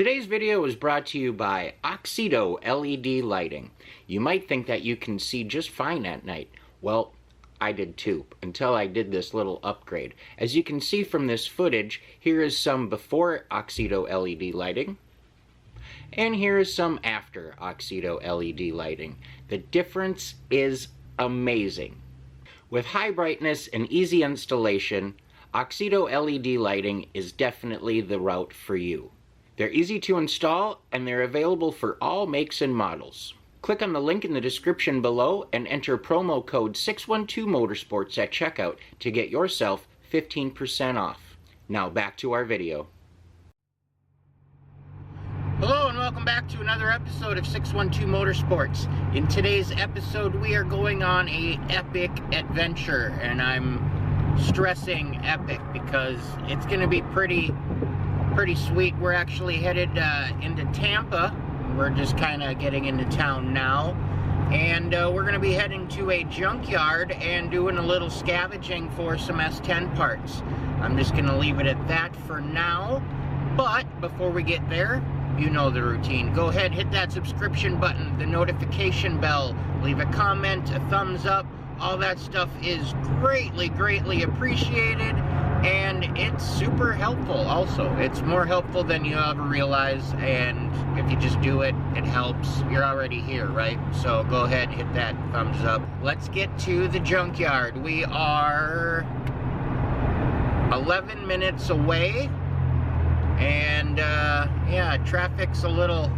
Today's video is brought to you by Oxedo LED lighting. You might think that you can see just fine at night. Well, I did too, until I did this little upgrade. As you can see from this footage, here is some before Oxedo LED lighting, and here is some after Oxedo LED lighting. The difference is amazing. With high brightness and easy installation, Oxedo LED lighting is definitely the route for you. They're easy to install, and they're available for all makes and models. Click on the link in the description below and enter promo code 612motorsports at checkout to get yourself 15% off. Now back to our video. Hello and welcome back to another episode of 612 Motorsports. In today's episode we are going on a epic adventure, and I'm stressing epic because it's going to be pretty sweet. We're actually headed into Tampa. We're just kind of getting into town now, and we're going to be heading to a junkyard and doing a little scavenging for some S-10 parts. I'm just going to leave it at that for now, but before we get there, you know the routine. Go ahead, hit that subscription button, the notification bell, leave a comment, a thumbs up. All that stuff is greatly appreciated, and it's super helpful also. It's more helpful than you ever realize, and if you just do it, it helps. You're already here, right? So go ahead, hit that thumbs up. Let's get to the junkyard. We are 11 minutes away, and yeah, traffic's a little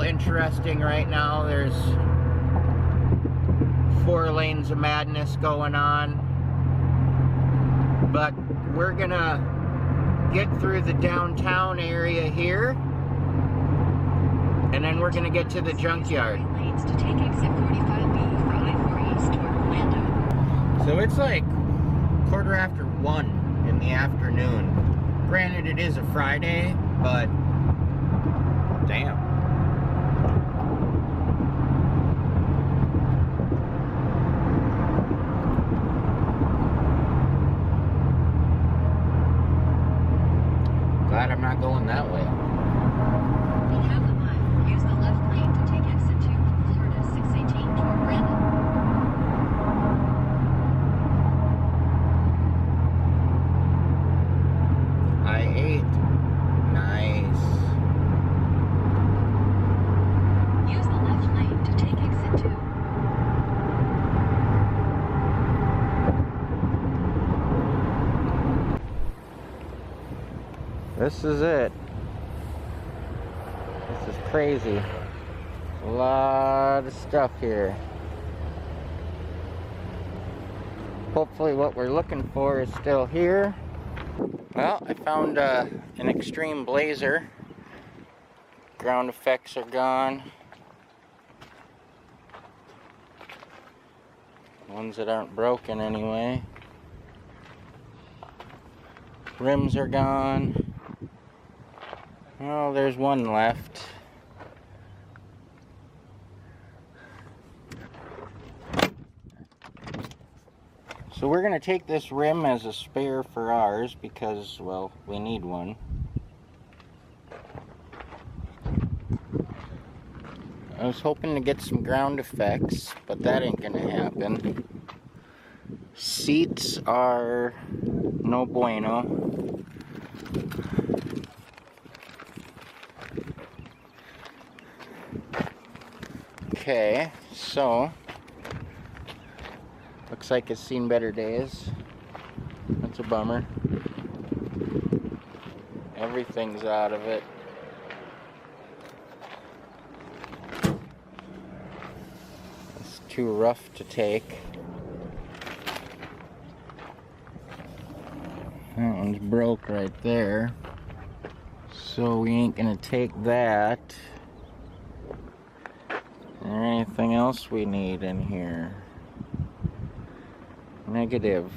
interesting right now. There's 4 lanes of madness going on, but we're gonna get through the downtown area here, and then we're gonna get to the junkyard. So it's like 1:15 in the afternoon. Granted, it is a Friday, but damn. Glad I'm not going that way. In half a mile, use the left lane to take exit 2 from Florida 618 toward Brandon. I-8. Nice. Use the left lane to take exit 2. This is it. This is crazy. A lot of stuff here. Hopefully what we're looking for is still here. Well, I found an Extreme Blazer. Ground effects are gone. Ones that aren't broken anyway. Rims are gone. Well, there's one left. So we're going to take this rim as a spare for ours because, well, we need one. I was hoping to get some ground effects, but that ain't going to happen. Seats are no bueno. Okay, so looks like it's seen better days. That's a bummer. Everything's out of it. It's too rough to take. That one's broke right there. So we ain't gonna take that. Is there anything else we need in here? Negative.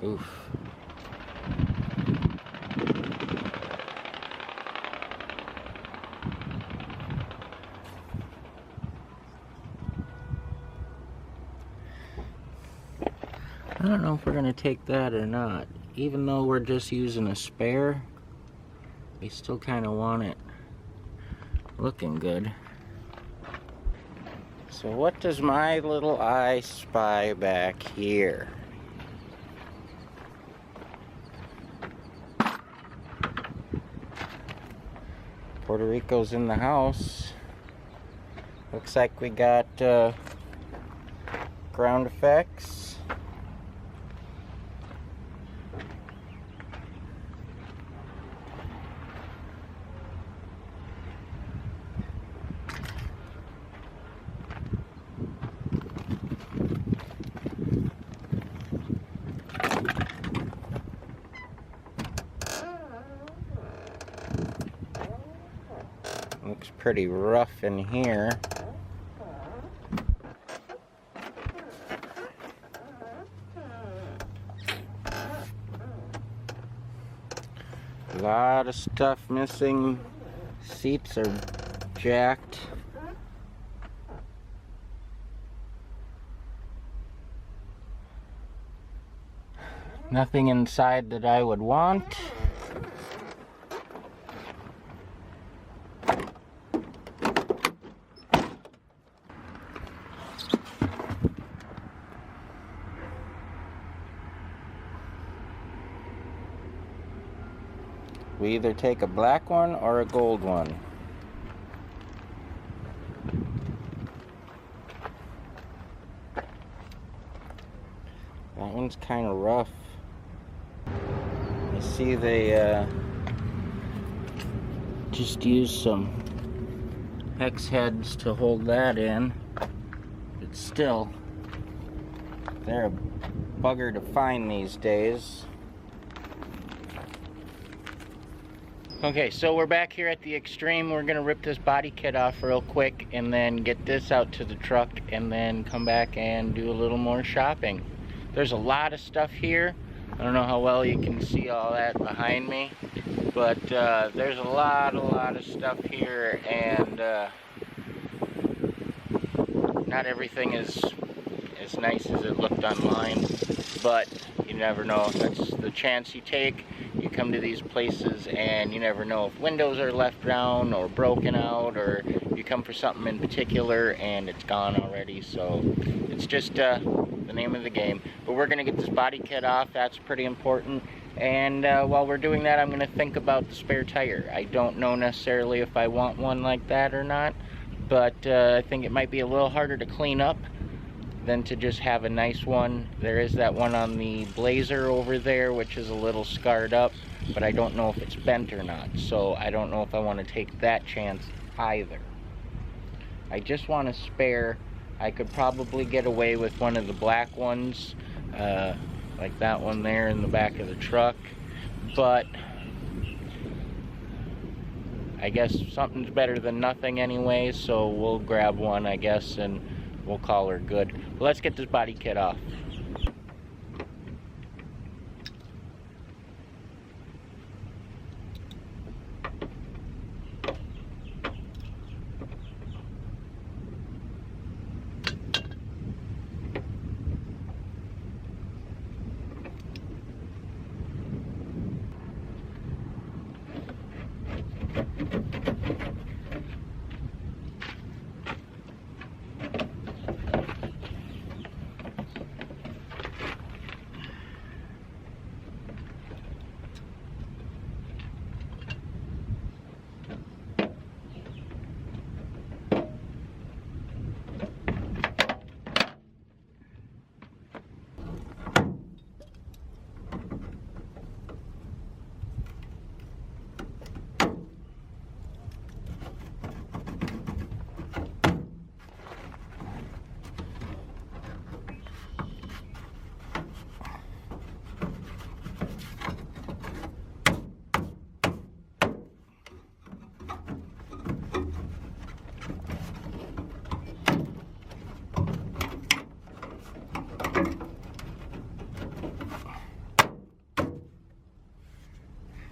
Oof. I don't know if we're gonna take that or not. Even though we're just using a spare, we still kind of want it looking good. So what does my little eye spy back here? Puerto Rico's in the house. Looks like we got ground effects. Looks pretty rough in here. A lot of stuff missing. Seats are jacked. Nothing inside that I would want. We either take a black one or a gold one. That one's kind of rough. I see they just used some hex heads to hold that in, but still, they're a bugger to find these days. Okay, so we're back here at the Extreme. We're gonna rip this body kit off real quick and then get this out to the truck and then come back and do a little more shopping. There's a lot of stuff here. I don't know how well you can see all that behind me, but there's a lot of stuff here, and not everything is as nice as it looked online, but you never know. That's the chance you take. You come to these places and you never know if windows are left down or broken out, or you come for something in particular and it's gone already. So it's just the name of the game. But we're gonna get this body kit off. That's pretty important. And while we're doing that, I'm gonna think about the spare tire. I don't know necessarily if I want one like that or not, but I think it might be a little harder to clean up than to just have a nice one. There is that one on the Blazer over there, which is a little scarred up, but I don't know if it's bent or not. So I don't know if I want to take that chance either. I just want a spare. I could probably get away with one of the black ones, like that one there in the back of the truck, but I guess something's better than nothing anyway, so we'll grab one, I guess, and we'll call her good. But let's get this body kit off.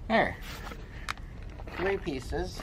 There, 3 pieces.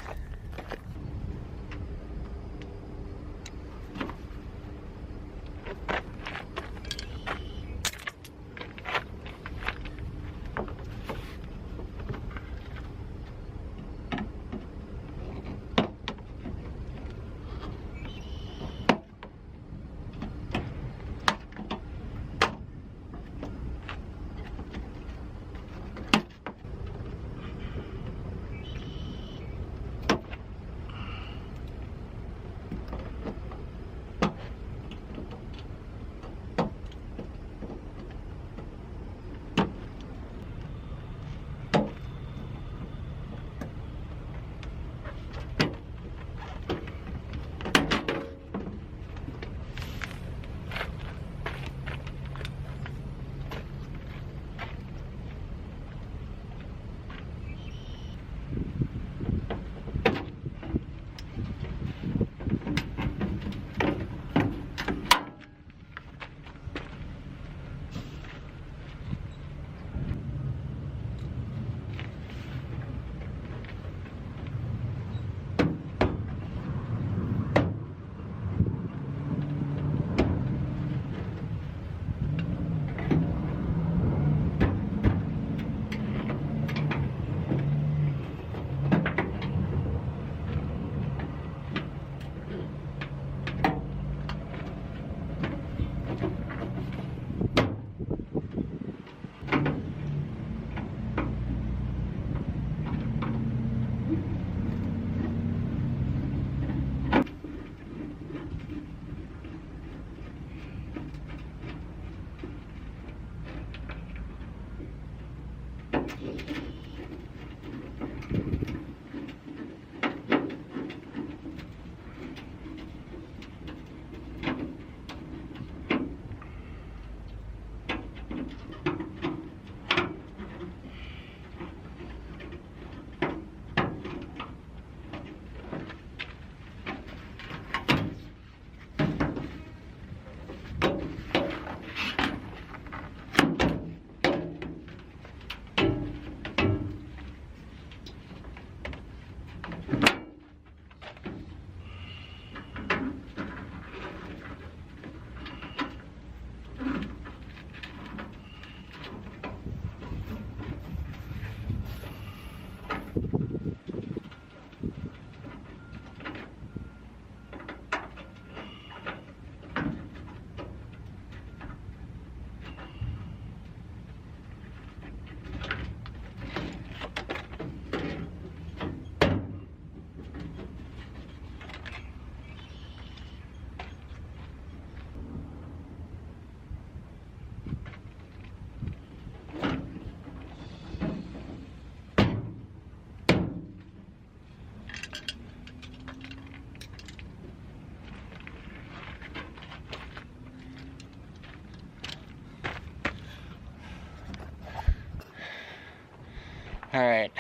Alright,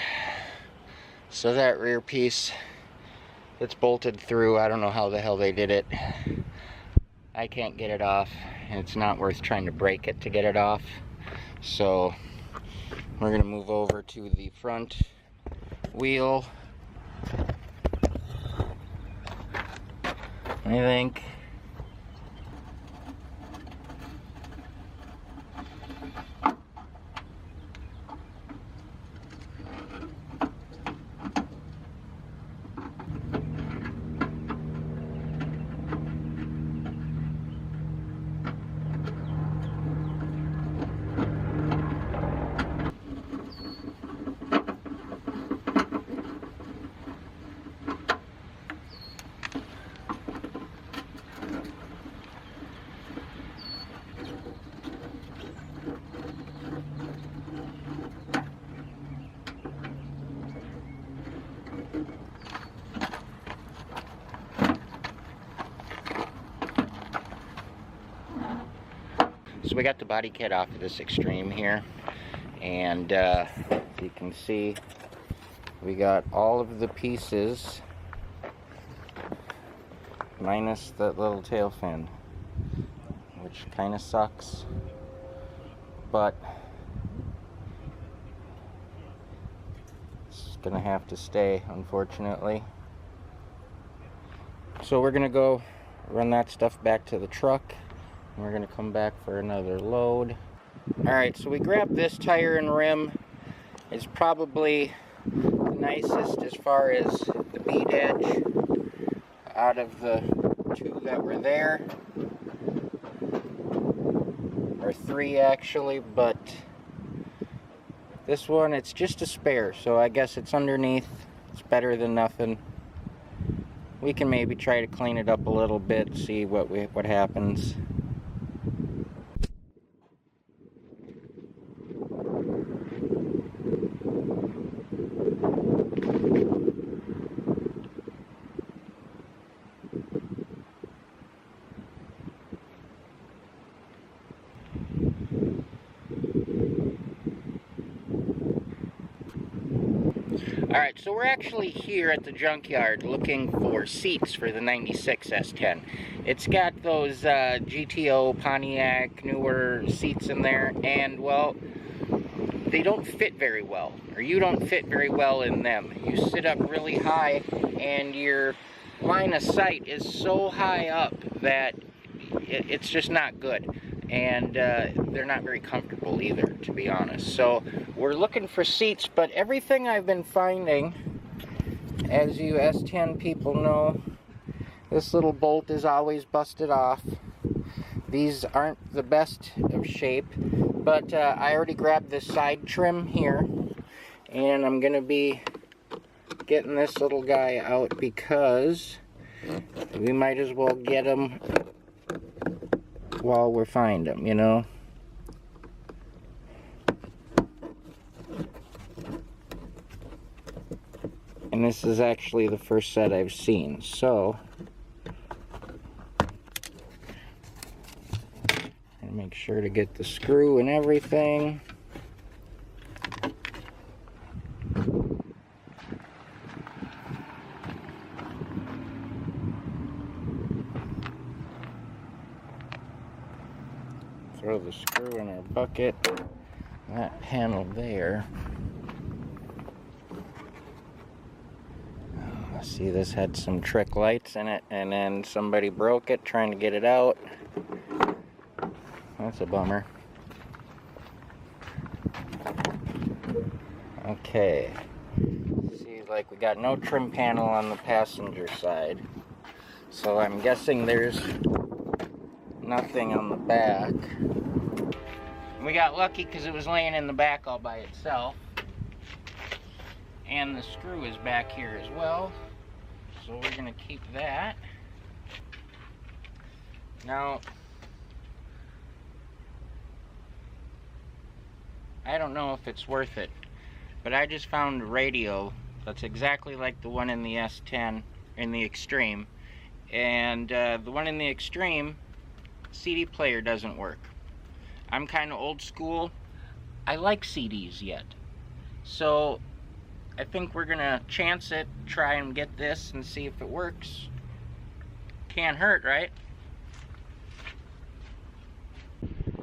so that rear piece, it's bolted through. I don't know how the hell they did it. I can't get it off, and it's not worth trying to break it to get it off. So we're going to move over to the front wheel, I think. So we got the body kit off of this Extreme here, and as you can see, we got all of the pieces minus that little tail fin, which kind of sucks, but it's gonna have to stay, unfortunately. So we're gonna go run that stuff back to the truck. We're going to come back for another load. Alright, so we grabbed this tire and rim. It's probably the nicest as far as the bead edge out of the two that were there. Or three actually, but this one, it's just a spare, so I guess it's underneath. It's better than nothing. We can maybe try to clean it up a little bit, see what happens. Alright, so we're actually here at the Junkyard looking for seats for the 96 S-10. It's got those GTO Pontiac newer seats in there, and well, they don't fit very well, or you don't fit very well in them. You sit up really high, and your line of sight is so high up that it's just not good. And they're not very comfortable either, to be honest. So we're looking for seats, but everything I've been finding, as you S-10 people know, this little bolt is always busted off. These aren't the best of shape, but I already grabbed this side trim here, and I'm gonna be getting this little guy out because we might as well get him while we find them, you know. And this is actually the first set I've seen. So, and make sure to get the screw and everything. Throw the screw in our bucket. That panel there. See, this had some trick lights in it, and then somebody broke it trying to get it out. That's a bummer. Okay. See, like, we got no trim panel on the passenger side. So I'm guessing there's nothing on the back. We got lucky because it was laying in the back all by itself. And the screw is back here as well. So we're going to keep that. Now, I don't know if it's worth it, but I just found a radio that's exactly like the one in the S-10 in the Extreme. And the one in the Extreme, CD player doesn't work. I'm kind of old school. I like CDs yet. So I think we're gonna chance it, try and get this and see if it works. Can't hurt, right?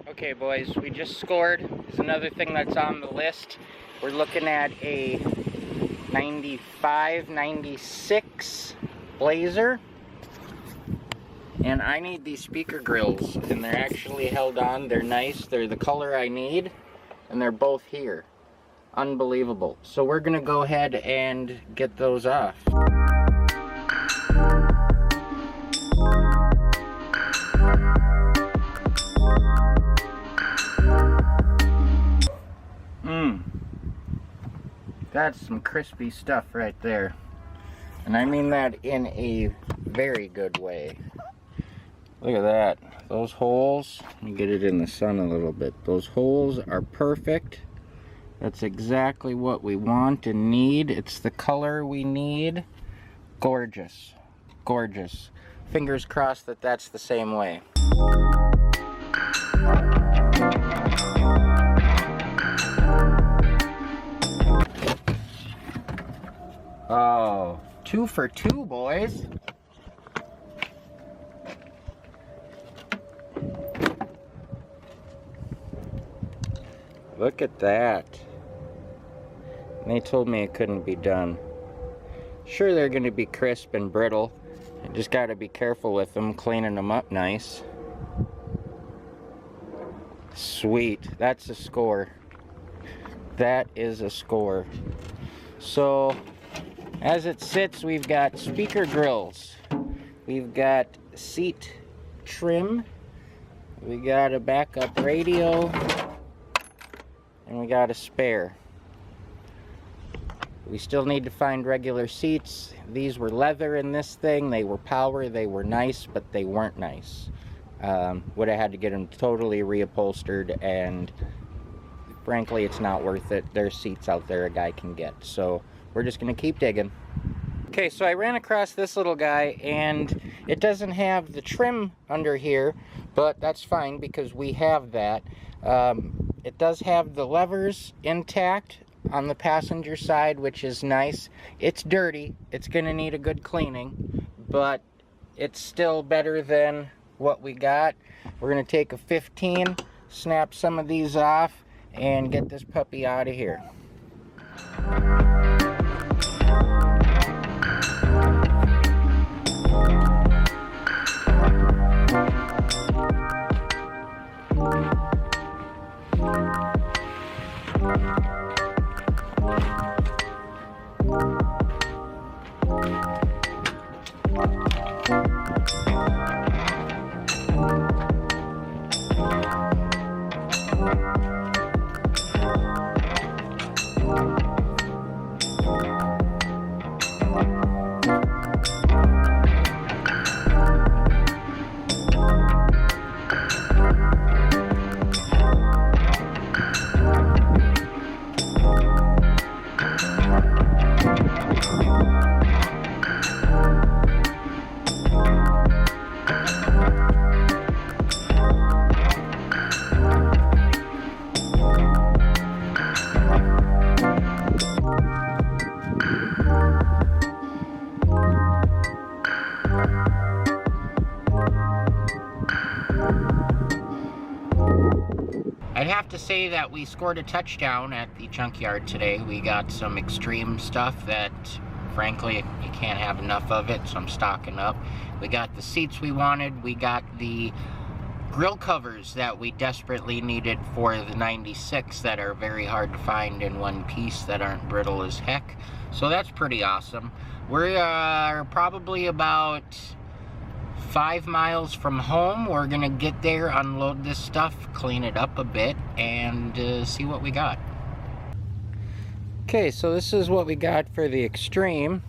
Okay, boys, we just scored. There's another thing that's on the list. We're looking at a 95, 96 Blazer. And I need these speaker grills, and they're actually held on. They're nice. They're the color I need, and they're both here. Unbelievable. So we're gonna go ahead and get those off. That's some crispy stuff right there. And I mean that in a very good way. Look at that. Those holes, let me get it in the sun a little bit. Those holes are perfect. That's exactly what we want and need. It's the color we need. Gorgeous. Gorgeous. Fingers crossed that that's the same way. Oh, 2 for 2, boys. Look at that. And they told me it couldn't be done. Sure, they're going to be crisp and brittle. You just got to be careful with them, cleaning them up nice. Sweet. That's a score. That is a score. So, as it sits, we've got speaker grills. We've got seat trim. We got a backup radio. And we got a spare. We still need to find regular seats. These were leather in this thing. They were power. They were nice, but they weren't nice. Would have had to get them totally reupholstered, and frankly, it's not worth it. There's seats out there a guy can get. So we're just going to keep digging. Okay, so I ran across this little guy, and it doesn't have the trim under here, but that's fine because we have that. It does have the levers intact on the passenger side, which is nice. It's dirty. It's going to need a good cleaning, but it's still better than what we got. We're going to take a 15, snap some of these off, and get this puppy out of here. I'd have to say that we scored a touchdown at the Junkyard today. We got some extreme stuff that, frankly, you can't have enough of it, so I'm stocking up. We got the seats we wanted. We got the grill covers that we desperately needed for the 96 that are very hard to find in one piece, that aren't brittle as heck. So that's pretty awesome. We are probably about 5 miles from home. We're gonna get there, unload this stuff, clean it up a bit, and see what we got. Okay, so this is what we got for the Extreme.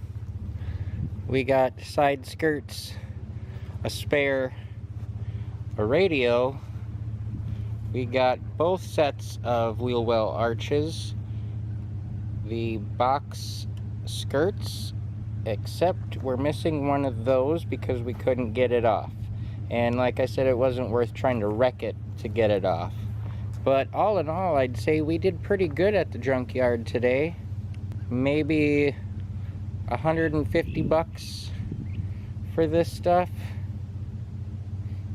We got side skirts, a spare, a radio. We got both sets of wheel well arches, the box skirts, except we're missing one of those because we couldn't get it off. And like I said, it wasn't worth trying to wreck it to get it off. But all in all, I'd say we did pretty good at the Junkyard today. Maybe 150 bucks for this stuff.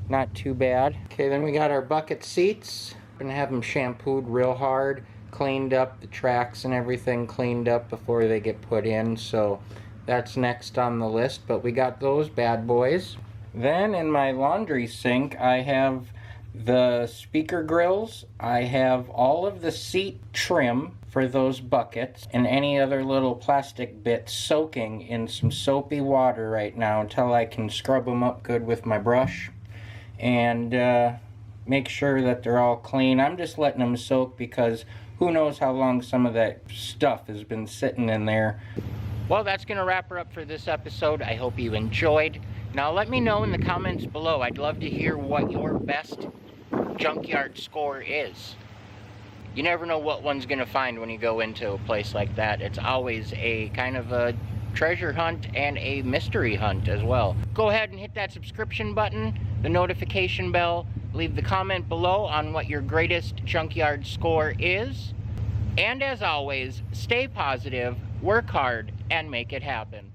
Not too bad. Okay, then we got our bucket seats. We're gonna have them shampooed real hard, cleaned up, the tracks and everything cleaned up before they get put in. So that's next on the list, but we got those bad boys. Then in my laundry sink, I have the speaker grills. I have all of the seat trim for those buckets and any other little plastic bits soaking in some soapy water right now until I can scrub them up good with my brush and make sure that they're all clean. I'm just letting them soak because who knows how long some of that stuff has been sitting in there. Well, that's going to wrap her up for this episode. I hope you enjoyed. Now let me know in the comments below. I'd love to hear what your best Junkyard score is. You never know what one's going to find when you go into a place like that. It's always a kind of a treasure hunt and a mystery hunt as well. Go ahead and hit that subscription button, the notification bell, leave the comment below on what your greatest Junkyard score is. And as always, stay positive, work hard, and make it happen.